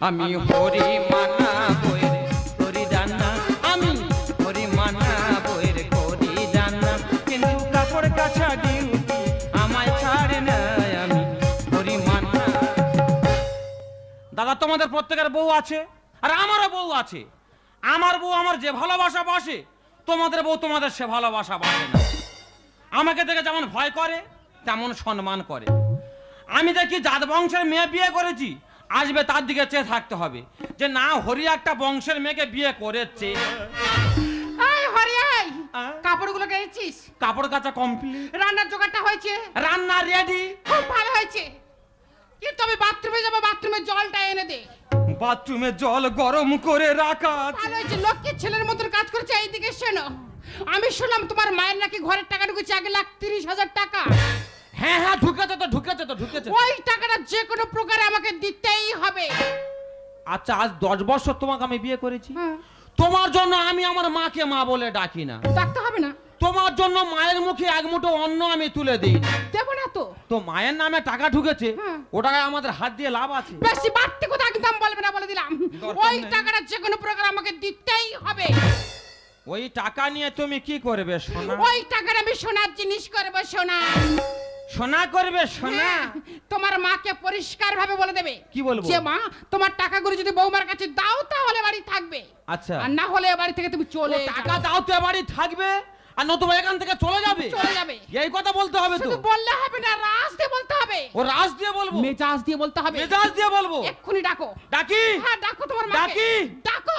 আমি হরি মানা বইয়ের করি রান্না, আমি হরি মানা বইয়ের করি রান্না, কিন্তু কাপড় কাছা ডিউটি আমায় ছাড়ে না, আমি হরি মানা। দাদা, তোমাদের প্রত্যেকের বউ আছে, আর আমারও বউ আছে। আমার বউ আমার যে ভালোবাসা বাসে, তোমাদের বউ তোমাদের সে ভালোবাসা বাসে না। আমাকে দেখে যেমন ভয় করে তেমন সম্মান করে। আমি দেখি জাত বংশের মেয়ে বিয়ে করেছি, আসবে তার দিকে চেয়ে থাকতে হবে যে না, হরি একটা বংশের মেয়েকে বিয়ে করেছে। কাপড়গুলো গেছিস? কাপড় কাচা কমপ্লিট, রান্নার জোগাড়টা হয়েছে? রান্না রেডি। খুব ভালো হয়েছে, কিন্তু আমি বাথরুমে যাবো, বাথরুমের জলটা এনে দে। বাথরুমে জল গরম করে রাখা আছে। ভালো হয়েছে, লক্ষ্মীর ছেলের মতো কাজ করেছে। এইদিকে শোনো, আমি শুনলাম তোমার মায়ের নাকি ঘরের টাকা ঢুকেছে 1,30,000 টাকা। হ্যাঁ হ্যাঁ, ঢুকেছে তো ঢুকেছে তো ঢুকেছে। ওই টাকাটা যে কোনো প্রকারে আমাকে দিতেই হবে। আচ্ছা, আজ 10 বছর তোমাকে আমি বিয়ে করেছি, তোমার জন্য আমি আমার মাকে মা বলে ডাকি না। ডাকতে হবে না। তোমার জন্য মায়ের মুখে এক মুঠো অন্ন আমি তুলে দিই না। দেবো না তো। তো মায়ের নামে টাকা ঢুকেছে, ওটাকে আমাদের হাত দিয়ে লাভ আছে? বেশি বাড়তি কথা একদম বলবে না, বলে দিলাম। ওই টাকাটা যে কোনো প্রকারে আমাকে দিতেই হবে। ওই টাকা নিয়ে তুমি কি করবে সোনা? ওই টাকার আমি সোনার জিনিস করব। সোনা সোনা করবে সোনা? তোমার মাকে পরিষ্কার ভাবে বলে দেবে। কি বলবো? যে মা, তোমার টাকাগুলো যদি বৌমার কাছে দাও তাহলে বাড়ি থাকবে, আচ্ছা, আর না হলে বাড়ি থেকে তুমি চলে টাকা দাও তো বাড়ি থাকবে, আর নতুবা এখান থেকে চলে যাবে। চলে যাবে, এই কথা বলতে হবে তো। শুধু বললে হবে না, রাজ দিয়ে বলতে হবে। ও রাজ দিয়ে বলবো? মেজাজ দিয়ে বলতে হবে। মেজাজ দিয়ে বলবো? এক্ষুনি ডাকো। ডাকি? হ্যাঁ ডাকো তোমার মাকে। ডাকি? ডাকো।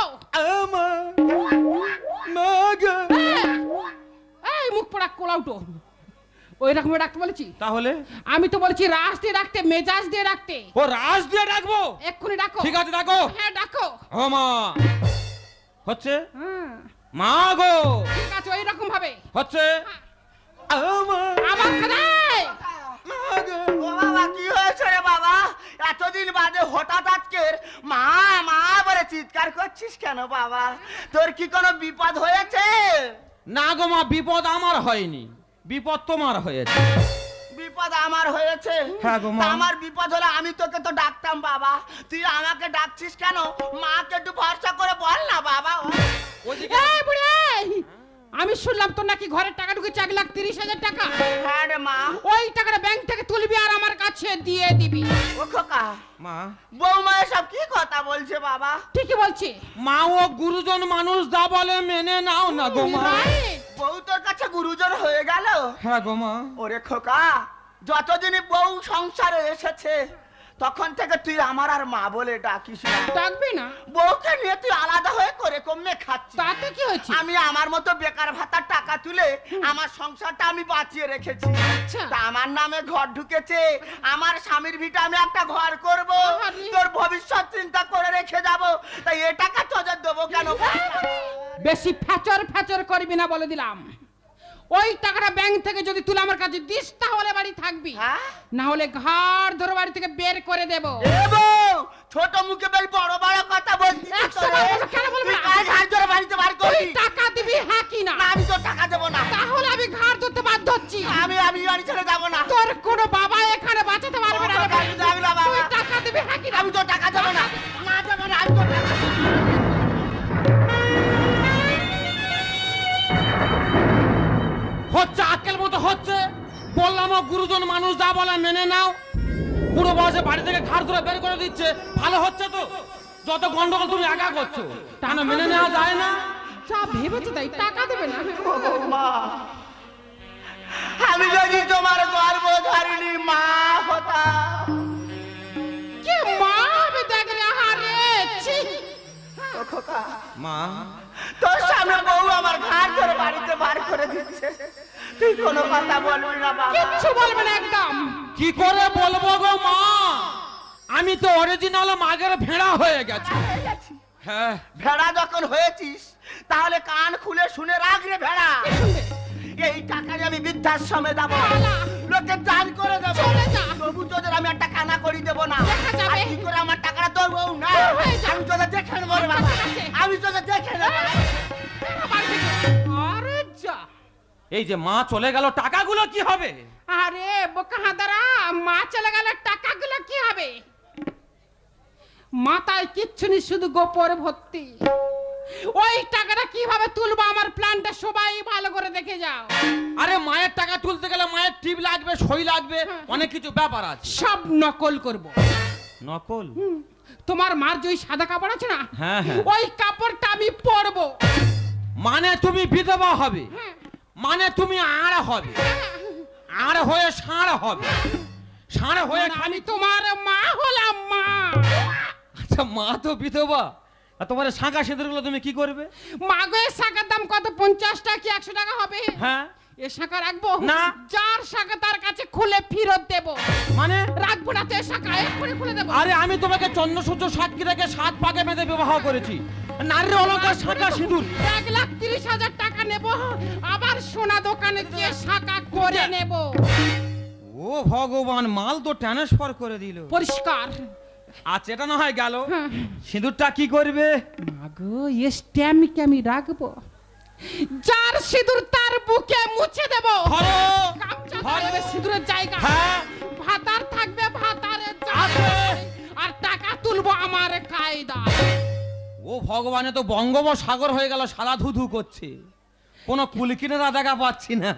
এই মুখ পড়া কোলাউটো, ওই রকম ডাকতে বলেছি? তাহলে আমি তো বলছি রাজ দিয়ে ডাকতে, মেজাজ দিয়ে ডাকতে। ও রাজ দিয়ে ডাকবো? এক্ষুনি ডাকো। ঠিক আছে, ডাকো। হ্যাঁ ডাকো। ও মা হচ্ছে, হ্যাঁ মা গো ঠিক আছে, ওই রকম ভাবে হচ্ছে। আবার খাদাই। ও বাবা, কি হয়েছে রে বাবা? এতদিন বাদে হঠাৎ আজকে মা মা বলে চিৎকার করছিস কেন বাবা? তোর কি কোনো বিপদ হয়েছে? না গো মা, বিপদ আমার হয়নি, বিপদ তোমার হয়েছে। বিপদ আমার হয়েছে? হ্যাঁ গো মা। তা আমার বিপদ হলে আমি তোকে তো ডাকতাম বাবা, তুই আমাকে ডাকছিস কেন? মাকে একটু ভরসা করে বল না বাবা। এই বুড়ি, আমি শুনলাম তোর নাকি ঘরের টাকা ঢুকেছে 1,30,000 টাকা। হ্যাঁ রে মা। ওই টাকাটা ব্যাংক থেকে তুলবি আর আমার কাছে দিয়ে দিবি। ও খোকা, মা বৌমা এসব কি কথা বলছে বাবা? ঠিকই বলছি। মা, ও গুরুজন মানুষ যা বলে মেনে নাও না গো মা। Right? বউ তোর কাছে গুরুজন হয়ে গেল? হ্যাঁ গো মা। ওরে খোকা, যতদিন বউ সংসারে এসেছে তখন থেকে তুই আমার আর মা বলে ডাকিস না। ডাকবি না? বউকে নিয়ে তুই আলাদা হয়ে করে কমে খাচ্ছিস। তাতে কি হয়েছে? আমি আমার মতো বেকার ভাতার টাকা তুলে আমার সংসারটা আমি বাঁচিয়ে রেখেছি। আচ্ছা। তা আমার নামে ঘর ঢুকেছে, আমার স্বামীর ভিটে আমি একটা ঘর করব, আরে। তোর ভবিষ্যৎ চিন্তা করে রেখে যাব, তাই এ টাকা তোদের দেবো কেন? বেশি ফ্যাচর ফ্যাচর করবি না, বলে দিলাম। ওই টাকাটা ব্যাংক থেকে যদি তুলে আমার কাছে দিস তাহলে বাড়ি থাকবি, হ্যাঁ? না হলে ঘাড় ধরে বাড়ি থেকে বের করে দেব। এ বউ, ছোট মুখে বেশ বড় বড় কথা বলছিস। 100 বার বলো, কেন বলবো না? কাজ হাত ধরে বাড়িতে বার তুই করবি? টাকা দিবি হ্যাঁ কি না? না, আমি তোর টাকা দেবো না। তাহলে আমি ঘাড় ধরতে বাধ্য হচ্ছি। আমি বাড়ি ছেড়ে যাবো না। তোর কোনো বাবা এখানে বাঁচাতে পারবে না রে ভাই। আমি যাবো না বাবা। তুই টাকা দিবি হ্যাঁ কি না? আমি তোর টাকা দেবো না। না দেবো না, আমি তোর টাকা দেবো না। হচ্ছে আক্কেল মতো হচ্ছে, বললাম ও গুরুজন মানুষ যা বলে মেনে নাও। বুড়ো বয়সে বাড়ি থেকে ঘাড় ধরে বের করে দিচ্ছে, ভালো হচ্ছে তো? যত গন্ডগোল তুমি একা করছো, কেন মেনে নেওয়া যায় না? যা ভেবেছে তাই, টাকা দেবে না। মা, আমি যদি তোমার গর্ভধারিণী মা হতাম। কি মা হবে দেখ রে, হারে ছি। ও খোকা, মা, তোর সামনে বউ আমার ঘাট ধরে বাড়িতে বার করে দিচ্ছে, তুই কোনো কথা বলবি না বাবা? কিচ্ছু বলবে না একদম। কি করে বলবো গো মা? আমি তো অরিজিনাল মাগের ভেড়া হয়ে গেছি। হ্যাঁ, ভেড়া যখন হয়েছিস তাহলে কান খুলে শুনে রাখ রে ভেড়া। এই টাকা আমি বৃদ্ধাশ্রমে দেবো, লোকে দান করে দেবো, চলে যা। তবু তোদের আমি একটা কানা করি দেবো না। দেখা যাবে। আর কি করে আমার টাকাটা তোর বউ না? হয়ে যা। আমি তোদের দেখে নেবো রে বাবা, ঠিক আছে। আমি তোদের দেখে নেবো। আরে যা। এই যে মা চলে গেল, টাকাগুলো কি হবে? আরে বোকা হাদারা, মা চলে গেলে টাকাগুলো কি হবে? মাথায় কিচ্ছু নেই, শুধু গোপর ভর্তি। ওই টাকাটা কিভাবে তুলবো আমার প্ল্যানটা সবাই ভালো করে দেখে যাও। আরে মায়ের টাকা তুলতে গেলে মায়ের টিপ লাগবে, সই লাগবে, অনেক কিছু ব্যাপার আছে। সব নকল করব। নকল? তোমার মার যে ওই সাদা কাপড় আছে না, হ্যাঁ হ্যাঁ, ওই কাপড়টা আমি পরবো। মানে তুমি বিধবা হবে, মানে তুমি আড় হবে, আড় হয়ে ষাঁড় হবে, ষাঁড় হয়ে আমি তোমার মা হলাম, মা। আচ্ছা মা তো বিধবা, আর তোমার শাঁখা সিঁদুরগুলো তুমি কি করবে? মাগো এর শাখার দাম কত? 50 টাকা কি 100 টাকা হবে? হ্যাঁ। এ শাখা রাখবো না। যার শাখা তার কাছে খুলে ফেরত দেব। মানে রাখবো না তো, এ শাখা এক্ষুনি খুলে দেবো। আরে আমি তোমাকে চন্দ্রসূর্য সাক্ষী রেখে 7 পাকে বেঁধে বিবাহ করেছি, নারীর অলঙ্কার শাঁখা সিঁদুর 1,30,000 টাকা নেব, আবার সোনা দোকানে গিয়ে শাখা করে নেব। ও ভগবান, মাল তো ট্রান্সফার করে দিল। পরিষ্কার। আচ্ছা এটা না হয় গেল, হ্যাঁ। সিঁদুরটা কি করবে? মাগো এ স্ট্যাম্পকে আমি রাখবো, যার সিঁদুর তার বুকে মুছে দেব। ধরো, গামছা ধরো। থাকবে সিঁদুরের জায়গা, হ্যাঁ। ভাতার থাকবে ভাতারের আছে। জায়গায়, আর টাকা তুলবো আমার কায়দায়। ও ভগবান, এ তো বঙ্গোপসাগর হয়ে গেল, সাদা ধুধু করছে, কোনো কুলকিনারা দেখা পাচ্ছি না।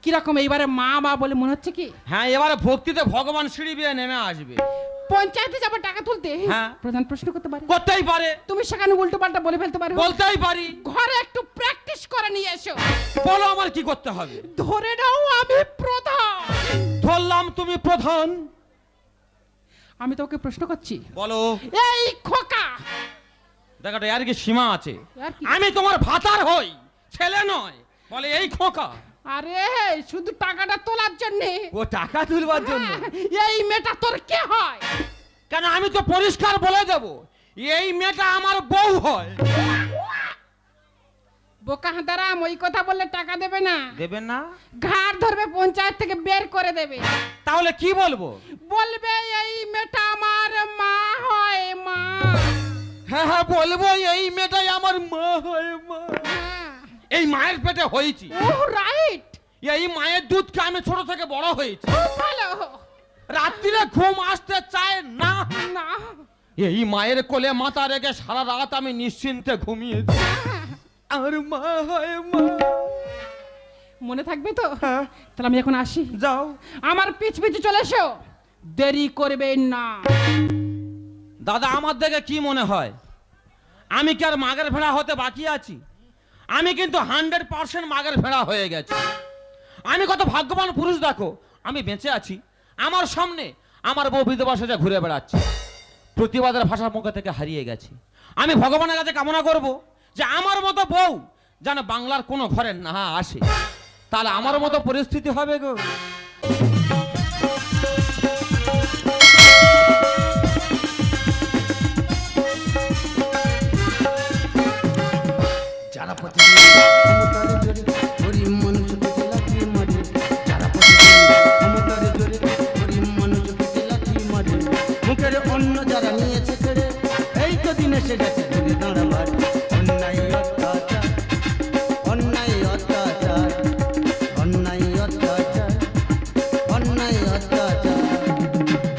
কিরকম এইবারে মা মা বলে মনে হচ্ছে কি? হ্যাঁ, এবারে ভক্তিতে ভগবান সিঁড়ি বেয়ে নেমে আসবে। পঞ্চায়েতে যাবো টাকা তুলতে, হ্যাঁ। প্রধান প্রশ্ন করতে পারে, করতেই পারে, তুমি সেখানে উল্টো পাল্টা বলে ফেলতে পারো। বলতেই পারি। ঘরে একটু প্র্যাকটিস করে নিয়ে এসো। বলো আমার কি করতে হবে? ধরে নাও আমি প্রধান। ধরলাম তুমি প্রধান। আমি তোকে প্রশ্ন করছি, বলো। এই খোকা, দেখাটা আর কি সীমা আছে? আর কি? আমি তোমার ভাতার হই, ছেলে নয়। বলে এই খোকা। আরে শুধু টাকাটা তোলার জন্য। ও টাকা তুলবার জন্য? এই মেয়েটা তোর কে হয়? কেন, আমি তো পরিষ্কার বলে দেব, এই মেয়েটা আমার বউ হয়। বোকা হাঁদারাম, ওই কথা বললে টাকা দেবে না। দেবেন না? ঘাড় ধরবে, পঞ্চায়েত থেকে বের করে দেবে। তাহলে কি বলবো? বলবে এই মেয়েটা আমার মা হয়, মা। হ্যাঁ হ্যাঁ বলবো, এই মেয়েটাই আমার মা হয়, মা। এই মায়ের পেটে হয়েছি, ও রাইট। এই মায়ের দুধকে আমি ছোট থেকে বড় হয়েছি। ভালো। রাত্রিরে ঘুম আসতে চায় না, না। এই মায়ের কোলে মাথা রেখে সারা রাত আমি নিশ্চিন্তে ঘুমিয়েছি। আমার মা হয়, মা। মনে থাকবে তো? হ্যাঁ। তাহলে আমি এখন আসি। যাও। আমার পিছ পিছু চলে এসো, দেরি করবেন না। দাদা, আমার দেখে কি মনে হয় আমি কি আর মাগের ভেড়া হতে বাকি আছি? আমি কিন্তু 100% মাগের ভেড়া হয়ে গেছি। আমি কত ভাগ্যবান পুরুষ দেখো, আমি বেঁচে আছি, আমার সামনে আমার বউ বিধবা সেজে ঘুরে বেড়াচ্ছে, প্রতিবাদের ভাষা মুখে থেকে হারিয়ে গেছে। আমি ভগবানের কাছে কামনা করব যে আমার মতো বউ যেন বাংলার কোনো ঘরে না আসে, তাহলে আমার মতো পরিস্থিতি হবে গো। যারা প্রতিদিন ক্ষমতার জোরে গরিব মানুষকে লাথি মারে, যারা প্রতিদিন ক্ষমতার জোরে গরিব মানুষকে লাথি মারে, মুখের অন্ন যারা নিয়েছে ছেড়ে, এই তো দিন এসে গেছে ঘুরে দাঁড়াবার। অন্যায় অত্যাচার, অন্যায় অত্যাচার, অন্যায় অত্যাচার, অন্যায় অত্যাচার।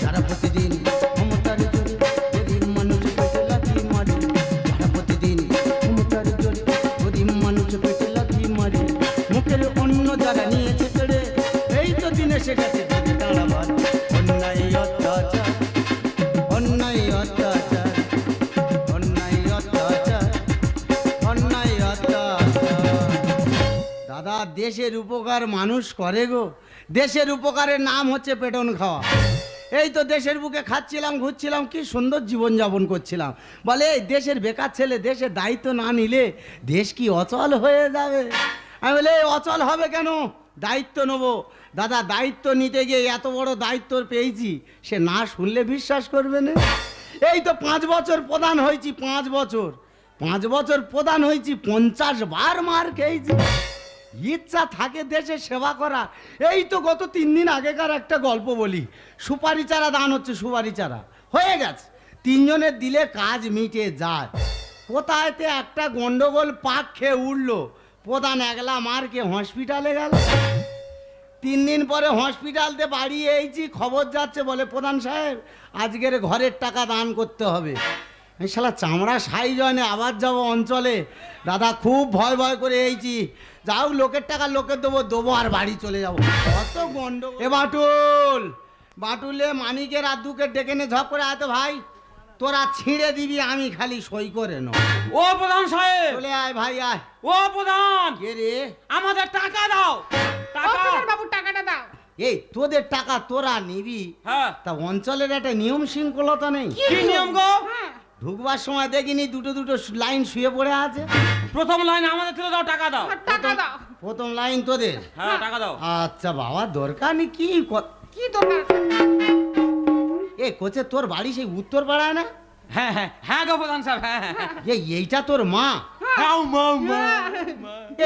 যারা প্রতিদিন ক্ষমতার জোরে গরিব মানুষকে লাথি মারে, যারা প্রতিদিন ক্ষমতার জোরে গরিব মানুষ পেটে লাথি মারে, মুখের অন্ন যারা নিয়েছে ছেড়ে, এই তো দিন এসে গেছে ঘুরে দাঁড়াবার। অন্যায় অত্যাচার, অন্যায় অত্যাচার, অন্যায় অত্যাচার, অন্যায় অত্যাচার। দাদা, দেশের উপকার মানুষ করে গো, দেশের উপকারের নাম হচ্ছে পেটন খাওয়া। এই তো দেশের বুকে খাচ্ছিলাম, ঘুরছিলাম, কি সুন্দর জীবন যাপন করছিলাম। বলে এই দেশের বেকার ছেলে দেশের দায়িত্ব না নিলে দেশ কি অচল হয়ে যাবে? আমি বলে অচল হবে কেন, দায়িত্ব নেবো। দাদা, দায়িত্ব নিতে গিয়ে এত বড় দায়িত্ব পেয়েছি, সে না শুনলে বিশ্বাস করবে না। এই তো 5 বছর প্রধান হয়েছি, 5 বছর প্রধান হয়েছি, 50 বার মার খেয়েছি। ইচ্ছা থাকে দেশে সেবা করা। এই তো গত 3 দিন আগেকার একটা গল্প বলি। সুপারি চারা দান হচ্ছে, সুপারি চারা হয়ে গেছে, 3 জনের দিলে কাজ মিটে যায়। কোথায়তে একটা গন্ডগোল পাক খেয়ে উঠলো, প্রধান একলা মারকে হসপিটালে গেল। 3 দিন পরে হসপিটালতে বাড়ি এইছি, খবর যাচ্ছে বলে প্রধান সাহেব আজকের ঘরের টাকা দান করতে হবে। এই শালা চামড়া সাইজ হয় না, আবার যাবো অঞ্চলে। দাদা খুব ভয় ভয় করে এইছি, যাও লোকের টাকা লোকের দেবো আর বাড়ি চলে যাবো। কত গন্ড এ বাটুল, বাটুলে মানিকের আর দুকে ডেকে নে, ঝপ করে আয় তো ভাই, তোরা ছিঁড়ে দিবি, আমি খালি সই করে নেব। ও প্রধান সাহেব, চলে আয় ভাই আয়। ও প্রধান, কে রে? আমাদের টাকা দাও, ও টাকা। প্রধান বাবু টাকাটা দাও। এই তোদের টাকা তোরা নিবি, হ্যাঁ, তা অঞ্চলের একটা নিয়ম শৃঙ্খলতা নেই? কি নিয়ম গো? হ্যাঁ। ঢুকবার সময় দেখিনি দুটো দুটো লাইন শুয়ে পড়ে আছে। প্রথম লাইন আমাদের তুলে দাও, টাকা দাও। টাকা দাও। প্রথম লাইন তোদের? হ্যাঁ, টাকা দাও। আচ্ছা বাবা, দরকার নেই কি কি দরকার? এ কোচে তোর বাড়ি সেই উত্তর পাড়ায় না? হ্যাঁ হ্যাঁ হ্যাঁ গো প্রধান সাহেব, হ্যাঁ হ্যাঁ হ্যাঁ। এইটা তোর মা? হ্যাঁ, মা, মা।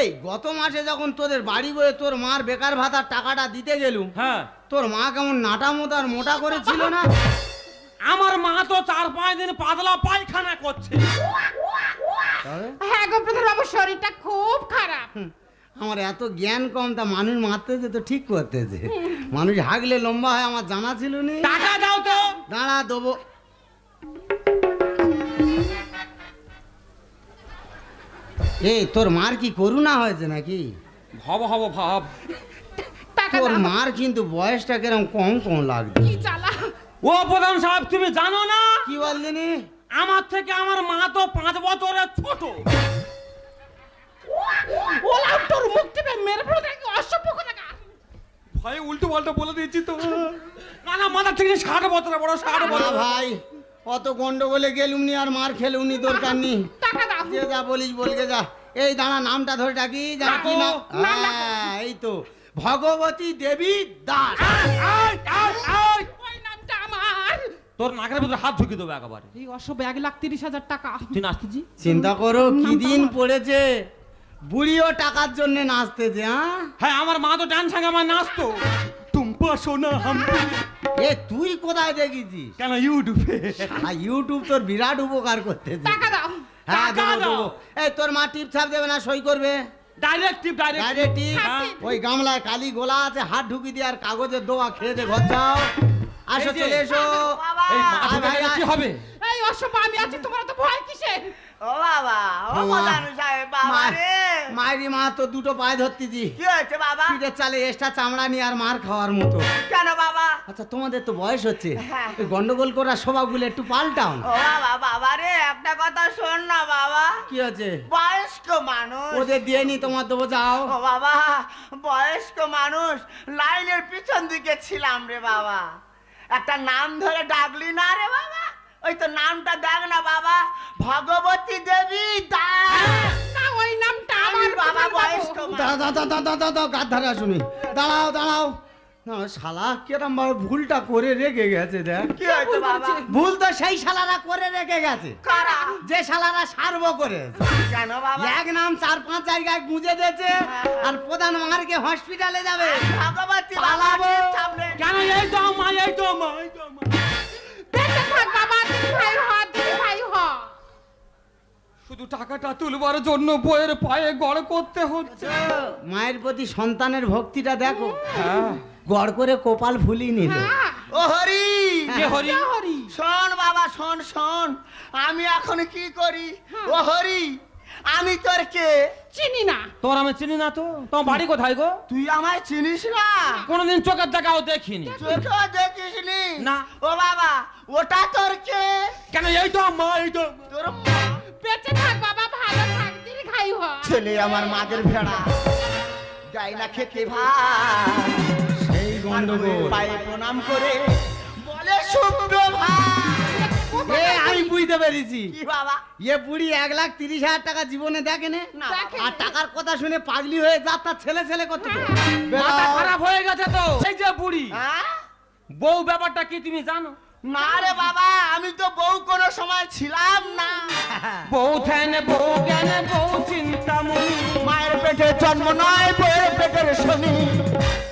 এই গত মাসে যখন তোদের বাড়ি বয়ে তোর মার বেকার ভাতার টাকাটা দিতে গেলুম, হ্যাঁ, তোর মা কেমন নাটা মোটা আর মোটা করেছিল না? আমার মা তো 4-5 দিন পাতলা পায়খানা করছে। হ্যাঁ গো প্রধান বাবু, শরীরটা খুব খারাপ। আমার এত জ্ঞান কম, তা মানুষ মারতেছে তো ঠিক করতেছে, মানুষ হাগলে লম্বা হয় আমার জানা ছিল না। টাকা দাও তো। দাঁড়া দেবো। এই তোর মার কি করুণা হয়েছে নাকি? ভাব ভাব ভাব। টাকা তোর দাও। মার কিন্তু বয়সটা কিরম কম কম লাগছে। কি চালা? ও প্রধান সাহেব, তুমি জানো না কি বলদিনি? আমার থেকে আমার মা তো 5 বছরের ছোট। ওলা তোর মুখ টিপে মেরে ফেলে দেখি, অসভ্য কোথাকার। ভাই উল্টো পাল্টা বলে দিয়েছি তো। না না, মাথা থেকে 60 বছরের বড়, 60 না বছর। ভাই, অত গন্ডগোলে গেলুমনি আর মার খেলুমনি, দরকার নেই। টাকা দাও। যে যা বলিস বলকে যা। এই দাঁড়া, নামটা ধরে ডাকি, জানি কি নাম? নাম ডাকো। হ্যাঁ, এই তো ভগবতী দেবী দাস। আয়, আয়, আয়। ওই নামটা আমার। তোর নাকের ভিতরে হাত ঢুকিয়ে দেবো একেবারে। এই অসভ্য 1,30,000 টাকা। তুই নাচতেছি? চিন্তা করো কি নামটা দিন আমার। পড়েছে, বুড়িও টাকার জন্য নাচতেছে। হ্যাঁ, হ্যাঁ, আমার মা তো ডান্স সঙ্গে আমার নাচতো। টুম্পা সোনা হাম্পি। এ তুই কোথায় দেখিছিস? কেন ইউটিউবে? শালা ইউটিউব তোর বিরাট উপকার করতেছে। টাকা দাও। হ্যাঁ টাকা দেবো দাও। দেবো। এই তোর মা টিপ ছাপ দেবে না, সই করবে? ডাইরেক্ট টিপ, ডাইরেক্ট। ডাইরেক্ট টিপ। হ্যাঁ। ওই গামলায় কালি গোলা আছে, হাত ঢুকি দিয়ে আর কাগজের দোয়া খেয়ে দে, ঘর যাও। আসো, এই যে। চলে এসো। এই মা আয় ঢুকে ভাই, গেলে আয়। কি হবে? এই অসভ্য আমি আছি, তোমার তো ভয় কিসের? ও বাবা, ও মা। প্রধান সাহেব, বাবা রে। মায়েরি মা তো দুটো পায়ে ধরতেছি, কি হয়েছে বাবা? পিঠের চালে এক্সট্রা চামড়া নিয়ে আর মার খাওয়ার মতো। কেন বাবা? আচ্ছা তোমাদের তো বয়স হচ্ছে, হ্যাঁ। এই গন্ডগোল করার স্বভাবগুলো একটু পাল্টাও না। ও বাবা, বাবা রে, একটা কথা শোন না বাবা। কি হচ্ছে? বয়স্ক মানুষ। ওদের দিয়ে নি, তোমার দেবো, যাও। ও বাবা, বয়স্ক মানুষ, লাইনের পিছন দিকে ছিলাম রে বাবা। একটা নাম ধরে ডাকলি না রে বাবা? ওই তো নামটা দেখ না বাবা, ভগবতী দেবী দাস। না, ওই নামটা আমি আমার বাবা প্রধান বাবু। বয়স্ক মানুষ। দাঁড়াও, গাছ ধারে আসুনি। দাঁড়াও দাঁড়াও। না শালা কিরম ভাবে ভুলটা করে রেখে গেছে দেখ। কি হয়েছে বাবা? ভুল তো সেই শালারা করে রেখে গেছে, কারা? যে শালারা সার্ব করে। কেন বাবা? এক নাম 4-5 জায়গায় গুঁজে দিয়েছে, আর প্রধান মারকে হসপিটালে যাবে। ভগবতী পালাবো। বাবার সামনে। কেন এই তো মা, এই তো মা, এই তো মা। বেঁচে থাক বাবা, দিদি ভাই হ, দিদি ভাই হ। শুধু টাকাটা তুলবার জন্য বইয়ের পায়ে গড় করতে হচ্ছে। মায়ের প্রতি সন্তানের ভক্তিটা দেখো, হ্যাঁ। গড় করে কপাল ফুলি নিল। হ্যাঁ। ও হরি, কে হরি? জয় হরি। শোন বাবা, শোন শোন, আমি এখন কি করি? ও হরি, আমি তোর কে? চিনি না। তোর আমি চিনি না তো। তোমার বাড়ি কোথায় গো? তুই আমায় চিনিস না? কোনোদিন চোখের দেখাও দেখিনি। চোখেও দেখিস নি? না। ও বাবা, ওটা তোর কে? কেন এই তো মা, এই তো মা। তোর মা। বেঁচে থাক বাবা, ভালো থাক, দিদি ভাই হ। ছেলে আমার মাদের ভেড়া, যাই না খেতে ভাই। সেই গন্ডগোল। পায়ে প্রণাম করে বলে সুপ্রভাত। এ আমি বুঝতে পেরেছি, কি বাবা? এ বুড়ি 1,30,000 টাকা জীবনে দেখেনে, না দেখে। আর টাকার কথা শুনে পাগলি হয়ে যা তার ছেলে ছেলে করতে। মাথা খারাপ হয়ে গেছে তো। এই যে বুড়ি হ্যাঁ? বউ, ব্যাপারটা কি তুমি জানো? না রে বাবা, আমি তো বউ কোনো সময় ছিলাম না। বউ ধ্যানে, বউ জ্ঞানে, বউ চিন্তামণি। মায়ের পেটে জন্ম নয়, বউয়ের পেটের শনি।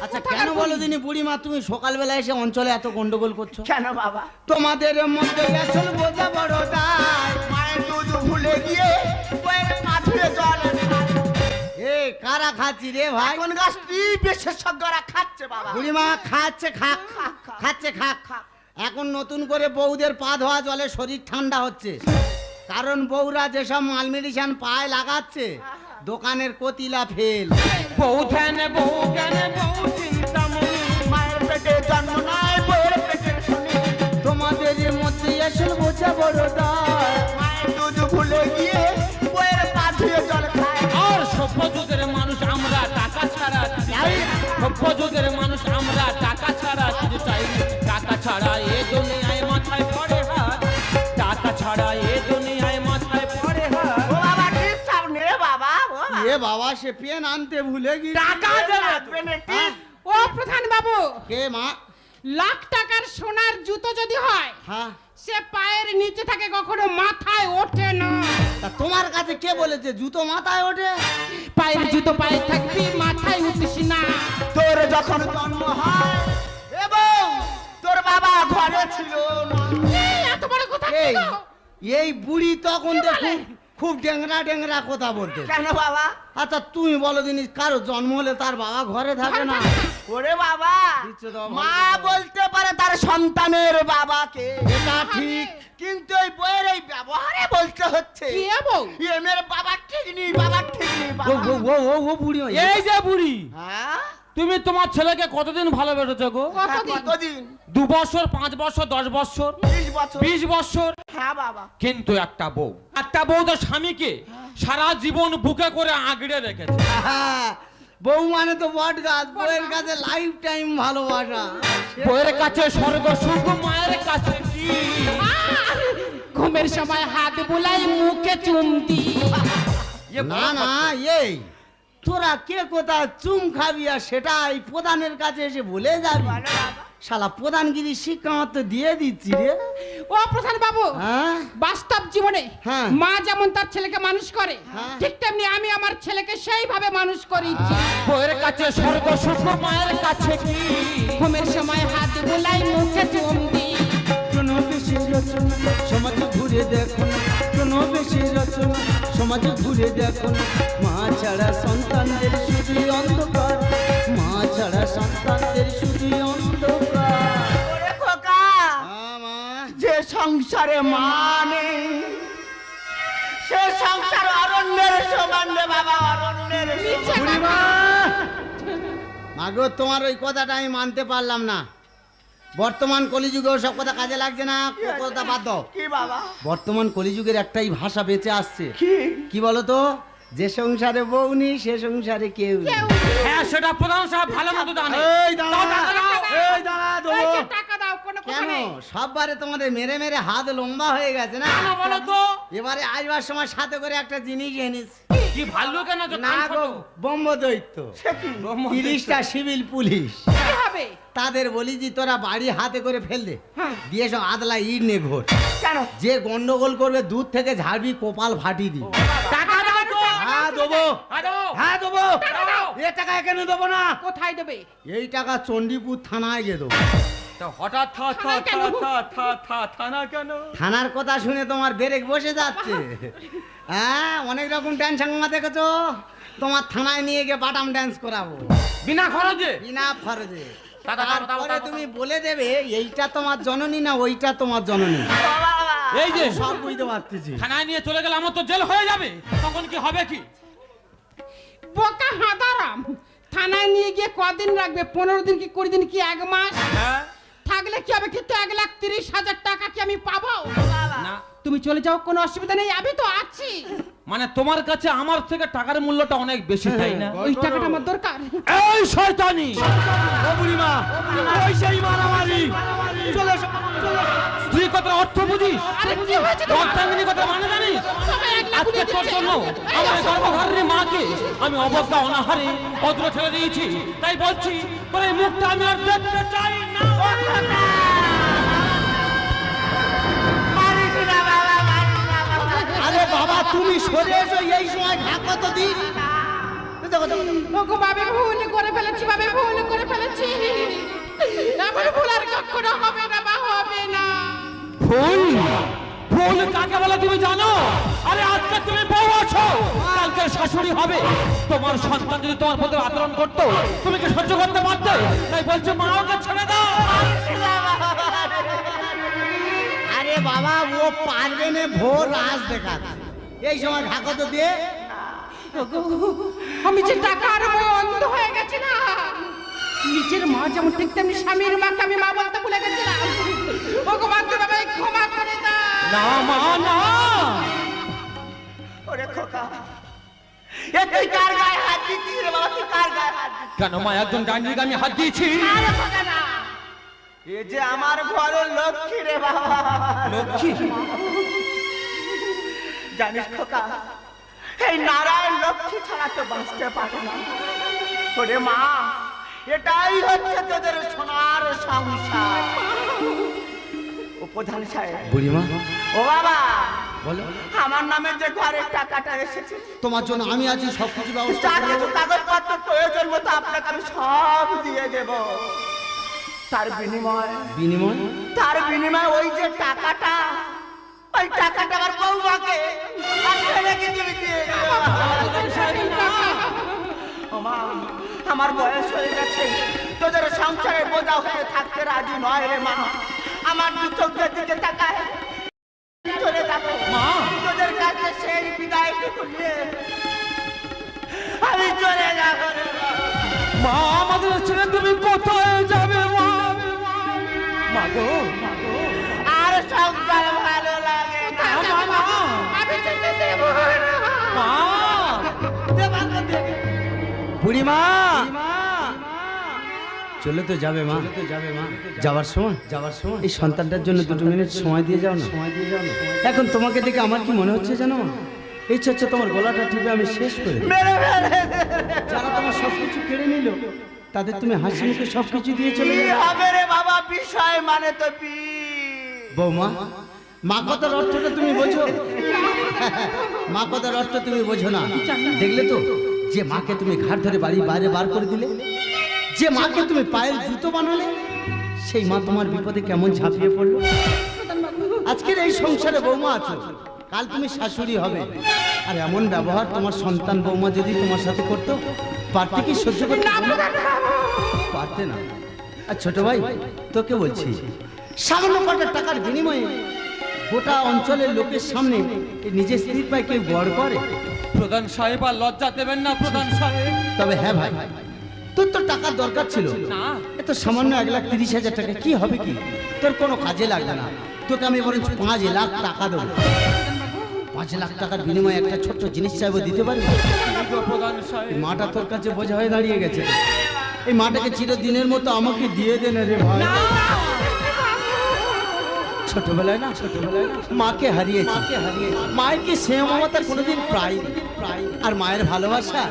আচ্ছা কেন বলো দিনি বুড়িমা, তুমি সকালবেলা এসে অঞ্চলে এত গন্ডগোল করছো? কেন বাবা? তোমাদের মধ্যে আসল বোঝা বড় দায়। মায়ের দুধ ভুলে গিয়ে বউয়ের মাথায় জল। এই কারা খাচ্ছি রে ভাই? এখনকার স্ত্রী বিশেষজ্ঞরা খাচ্ছে বাবা। বুড়িমা খাচ্ছে, খাক খাচ্ছে, খাক। এখন নতুন করে বউদের পা ধোয়া জলে শরীর ঠান্ডা হচ্ছে, কারণ বউরা যেসব মাল মেডিসিন পায়ে লাগাচ্ছে দোকানের কতিলা ফেল। বউ ধ্যানে বউ জ্ঞানে বউ চিন্তামণি, মায়ের পেটে জন্ম নাই বউয়ের পেটে শুনি, তোমাদের মধ্যে আসল বোঝা বড় দায়। মায়ের দুধ ভুলে গিয়ে বউয়ের পা ধুয়ে জল খায়। আর সভ্য যুগের মানুষ আমরা টাকা ছাড়া চাই, সভ্য যুগের মানুষ আমরা টাকা ছাড়া কিছু চাই। টাকা ছাড়া এ দুনিয়ায় মাথায় পড়ে হাত, টাকা ছাড়া এ দুনিয়ায় মাথায় পড়ে হাত। ও বাবা ডিস্টার্ব নে বাবা, ও বাবা। এ বাবা, সে পেন আনতে ভুলে গিয়ে টাকা দেবে পেনে টিপ। ও প্রধান বাবু, কে মা? লাখ টাকার সোনার জুতো যদি হয় হ্যাঁ, সে পায়ের নিচে থাকে, কখনো মাথায় ওঠে না। তা তোমার কাছে কে বলেছে জুতো মাথায় ওঠে? পায়ের জুতো পায়ে থাকবি, মাথায় উঠিস না। তোর যখন জন্ম হয় এবং তোর বাবা ঘরে ছিল না। এই এত বড় কথা এই কেন? এই বুড়ি তখন কি দেখো বলে? খুব ডেংরা ডেংরা কথা বলতে। কেন বাবা? আচ্ছা তুমি বলো দিনি, কারো জন্ম হলে তার বাবা ঘরে থাকে না? ওরে বাবা, দিচ্ছে দাও, ভালো মা কথা। বলতে পারে তার সন্তানের বাবাকে, এটা ঠিক। কিন্তু এই বইয়ের এই ব্যবহারে বলতে হচ্ছে কি বউ? এ মেয়ের বাবা ঠিক নেই, বাবা ঠিক নেই ও বাবা। ও ও ও ও বুড়ি হয়ে- এই যে বুড়ি, হ্যাঁ? তুমি তোমার ছেলেকে কতদিন ভালোবেসেছো গো? কতদিন? কতদিন? 2 বছর, 5 বছর, 10 বছর, 20 বছর। 20 বছর। হ্যাঁ বাবা। কিন্তু একটা বউ তার স্বামীকে সারা জীবন বুকে করে আগড়ে রেখেছে। হ্যাঁ, বউ মানে তো বট গাছ, বউয়ের কাছে লাইফ টাইম ভালোবাসা। বউয়ের কাছে স্বর্গ সুখ, মায়ের কাছে কি? ঘুমের সময় হাত বুলাই, মুখে চুম দি। না না, এই তোরা কে কোথা চুম খাবি আর সেটা এই প্রধানের কাছে এসে বলে যাবি? বলো বাবা। শালা প্রধানগিরি শিক্ষা মাত্র দিয়ে দিচ্ছি রে। ও প্রধান বাবু, হ্যাঁ, বাস্তব জীবনে হ্যাঁ। মা যেমন তার ছেলেকে মানুষ করে, হ্যাঁ। ঠিক তেমনি আমি আমার ছেলেকে সেইভাবে মানুষ করেছি। বউয়ের কাছে স্বর্গ সুখ, মায়ের কাছে কি? ঘুমের সময় হাত বুলাই, মুখে চুম দি। কোনো বেশি রচনা সমাজ ঘুরে দেখো না, কোনো বেশি রচনা সমাজ ঘুরে দেখো না। মা ছাড়া সন্তানদের শুধু অন্ধকার, মা ছাড়া সন্তানদের শুধু অন্ধকার। ওরে খোকা, মা, যে সংসারে মা নেই সে সংসার অরণ্যের সমান রে বাবা, অরণ্যের সমান। বুড়িমা! মাগো, তোমার ওই কথাটা আমি মানতে পারলাম না। বর্তমান কলিযুগে সব কথা কাজে লাগছে না, কথা বাদ দাও। কি বাবা? বর্তমান কলিযুগের একটাই ভাষা বেঁচে আসছে, কি? কি বলতো? যে সংসারে বউ নেই সে সংসারে কেউ নেই। হ্যাঁ, সেটা প্রধান সাহেব ভালো মতো জানে। এই দাঁড়া, দাও, টাকা দাও। এই দাঁড়া, দেবো। এই যে টাকা দাও, কোনো কথা কেন নেই। সববারে তোমাদের মেরে মেরে হাত লম্বা হয়ে গেছে না? কেন বলো তো? এবারে আসবার সময় সাথে করে একটা জিনিস এনেছ। কি ভাল্লু কেন যে না কান গো, ছোট? বম্ব দৈত্য, সে কি? 30টা সিভিল পুলিশ। কি হবে? তাদের বলি যে তোরা বাড়ি হাতে করে ফেল দে, হ্যাঁ। দিয়ে সব আদলা ইট নে ঘোর। কেন? যে গন্ডগোল করবে দূর থেকে ঝাড়বি, কপাল ফাটি দি। টাকা দাও তো। হ্যাঁ দেবো, হ্যাঁ, দাও। হ্যাঁ দেবো। টাকা দাও। এ টাকা এখানে দেবো না, কোথায় দেবে? এই টাকা চণ্ডীপুর থানায় গিয়ে দেবো। তা হঠাৎ থানা কেন? থানার কথা শুনে তোমার ব্রেক বসে যাচ্ছে। হ্যাঁ, অনেক রকম ড্যান্স সাংমা দেখেছো, তোমার থানায় নিয়ে গিয়ে বাটাম ড্যান্স করাবো বিনা খরচে? বিনা খরচে। টাকা দাও, দাও, তারপরে দাও, তুমি বলে দেবে এইটা তোমার জননী না ওইটা তোমার জননী। বাবা, এই যে সব বুঝতে পারতেছি। থানায় নিয়ে চলে গেলে আমার তো জেল হয়ে যাবে, তখন কি হবে কি? বোকা হাঁদারাম, থানায় নিয়ে গিয়ে কদিন রাখবে? 15 দিন কি 20 দিন কি 1 মাস হ্যাঁ থাকলে কি হবে? কিন্তু 1,30,000 টাকা কি আমি পাবো? না, তুমি চলে যাও, কোনো অসুবিধা নেই, আমি তো আছি। মানে তোমার কাছে আমার থেকে টাকার মূল্যটা অনেক বেশি, তাই না? ওই টাকাটা আমার দরকার। এই শয়তানি! ও বুড়িমা, ওই সেই মারামারি। চলে এসো, চলে এসো। তুই কত অর্থ বুঝিস? আরে কি হয়েছে তোমার? অর্থাঙ্গিনী কথা মানে জানিস? সবাই 1 লাখ আজকে দিয়ে তোর দিচ্ছে। জন্য এই আমার আসো। গর্ভধারিণী মাকে আমি অবজ্ঞা অনাহারে অদ্র ছেড়ে দিয়েছি, তাই বলছি তোর এই মুখটা আমি আর দেখতে চাই না। মারিস না বাবা, মারিস না বাবা। আরে বাবা, তুমি সরে এসো, এই সময় ঘা কত দিন। দেখো, দেখো, দেখো। ওগো বাবে, ভুল করে ফেলেছি, বাবে ভুল করে ফেলেছি। এমন ভুল আর কখনো হবে না, বা হবে না। ভুল? ভুল কাকে বলে তুমি জানো? আরে আজকে তুমি বউ আছো, কালকে আজকের শাশুড়ি হবে, তোমার সন্তান যদি তোমার প্রতি আচরণ করতো, তুমি কি সহ্য করতে পারতে? তাই বলছো মা ওকে ছেড়ে দাও। আরে বাবা, ও পারবে না ভোর রাজ দেখাতে। এই সময় ঢাকা তো দিয়ে আমি যে টাকার বউ অন্ধ হয়ে গেছি না, নিজের মা যেমন ঠিক তেমনি স্বামীর মাকে আমি মা বলতে ভুলে গেছিলাম। ওগো মা, তুমি আমায় ক্ষমা করে দাও। না মা না, ওরে খোকা, এ তুই কার গায়ে হাত দিচ্ছিস রে বাবা? তুই কার গায়ে হাত দিচ্ছিস? কেন মা একজন ডাইনিকে আমি হাত দিয়েছি? আরে খোকা না, এ যে আমার ঘরের লক্ষ্মী রে বাবা। লক্ষ্মী? জানিস খোকা, এই নারায়ণ লক্ষ্মী ছাড়া তো বাঁচতে পারে না। ওরে মা, এটাই হচ্ছে তোদের সোনার সংসার। ও প্রধান সাহেব, বুড়িমা ও বাবা, বলো, আমার নামে যে ঘরের টাকাটা এসেছে, তোমার জন্য আমি আছি সবকিছু ব্যবস্থা যার করে কিছু দেবো। কাগজপত্র প্রয়োজন মতো আপনাকে আমি সব দিয়ে দেব। তার বিনিময় ওই যে টাকাটা, ওই টাকাটা আমার বৌমাকে আর ছেলেকে তুমি দিয়ে দেবে। মা, আমার বয়স হয়ে গেছে, তোদের সংসারে বোঝা হয়ে থাকতে রাজি নয় রে মা। আমার দু চোখের দিকে তাকায় চলে যাবো মা। তোদের কাছে সেই বিদায়টুকু নিয়ে আমি চলে যাবো রে মা। মা, আমাদের ছেড়ে তুমি কোথায় যাবে মা? মা গো, আর সংসার ভালো লাগে না। আমি যেতে দেব না। মা বুড়িমা চলে তো যাবে মা, যাওয়ার সময় এই সন্তানটার জন্য 2 মিনিট সময় দিয়ে যাও না। এখন তোমাকে দেখে আমার কি মনে হচ্ছে জানো? এই হচ্ছে তোমার গলাটা টিপে আমি শেষ করে দেব। মেরে ফেলে যারা তোমার সবকিছু কেড়ে নিল, তাদের তুমি হাসি মুখে সবকিছু দিয়ে চলে কি যাবে। হবে রে বাবা? বিষয় মানে তো বি বৌমা, মা কথার অর্থটা তুমি বোঝো? মা কথার অর্থ তুমি বোঝো না। দেখলে তো, যে মাকে তুমি ঘাট ধরে বাড়ির বাইরে বার করে দিলে, যে মাকে তুমি পায়ের জুতো বানালে, সেই মা তোমার বিপদে কেমন ঝাঁপিয়ে পড়লো। আজকের এই সংসারে বৌমা আছো, কাল তুমি শাশুড়ি হবে। আর এমন ব্যবহার তোমার সন্তান বৌমা যদি তোমার সাথে করতো, পারতে কি সহ্য করতে? পারতে না। আর ছোট ভাই, তোকে বলছি, সামান্য কটা টাকার বিনিময়ে গোটা অঞ্চলের লোকের সামনে নিজের স্ত্রীর পায়ে কেউ গড় করে? প্রধান সাহেব, আর লজ্জা দেবেন না প্রধান সাহেব। তবে হ্যাঁ ভাই, তোর তো টাকার দরকার ছিল না, এত সামান্য 1,30,000 টাকা কি হবে কি? তোর কোনো কাজে লাগবে না। তোকে আমি বরঞ্চ 5 লাখ টাকা দেবো। 5 লাখ টাকার বিনিময়ে একটা ছোট্ট জিনিস চাইবো, দিতে পারবি? প্রধান এই সাহেব। মাটা তোর কাছে বোঝা হয়ে দাঁড়িয়ে গেছে। এই মাটাকে চিরদিনের মতো আমাকে দিয়ে দে না রে ভাই। ছোটবেলায় না মাকে হারিয়েছি, মায়ের কি স্নেহ মমতা কোনোদিন প্রায় আর মায়ের ভালোবাসা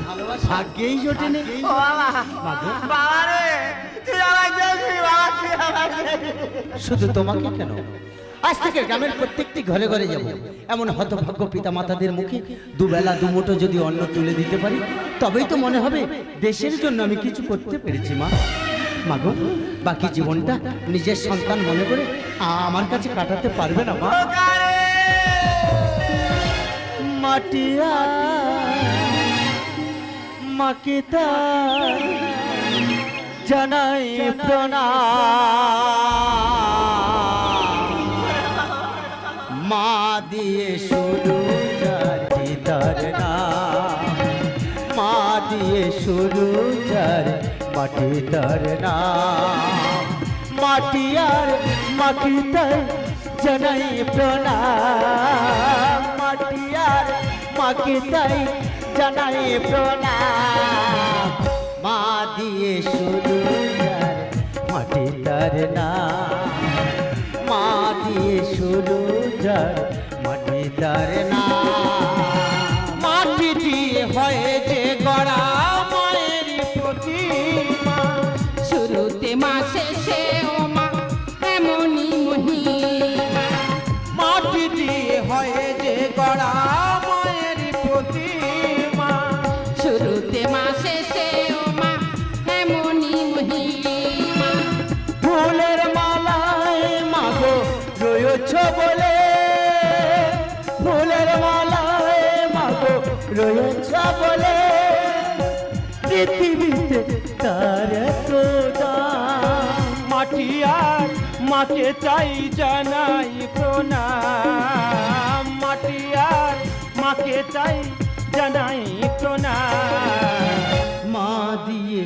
ভাগ্যেই জোটেনি। ও বাবা, বাবা রে, তুই আমায় দেখবি বাবা, তুই আমায় দেখবি। শুধু তোমাকে কেন, আজ থেকে গ্রামের প্রত্যেকটি ঘরে ঘরে যাব। এমন হতভাগ্য পিতা মাতাদের মুখে দুবেলা দুমুঠো যদি অন্ন তুলে দিতে পারি, তবেই তো মনে হবে দেশের জন্য আমি কিছু করতে পেরেছি। মা গো, বাকি জীবনটা নিজের সন্তান মনে করে আমার কাছে কাটাতে পারবে না মা? ওকারে মাটিয়া মাকে জানাই প্রণাম। মা দিয়ে শুরু যার চিতার নাম, মা দিয়ে শুরু যার মাটি তার নাম। মাটি আর মাটি তাই জানাই প্রণাম, মাটি আর মাকে তাই জানাই প্রণাম। মা দিয়ে শুরু যার মাটি তার নাম, মা দিয়ে শুরু যার মাটি তার নাম। মাটি দিয়ে হয় যে গড়া মায়ের প্রতিমা, শুরুতে মা শেষে ও মা এমনই মহিমা। মাটি দিয়ে হয় যে গড়া মায়ের প্রতিমা, শুরুতে মা শেষে ও মা এমনই মহিমা। ফুলের মালায় মাগো রয়েছ বলে, ফুলের মালায় মাগো রয়েছ বলে পৃথিবীতে তার এত দাম। মাটি আর মাকে চাই জানাই প্রণাম, মাটি আর মাকে চাই জানাই প্রণাম। মা দিয়ে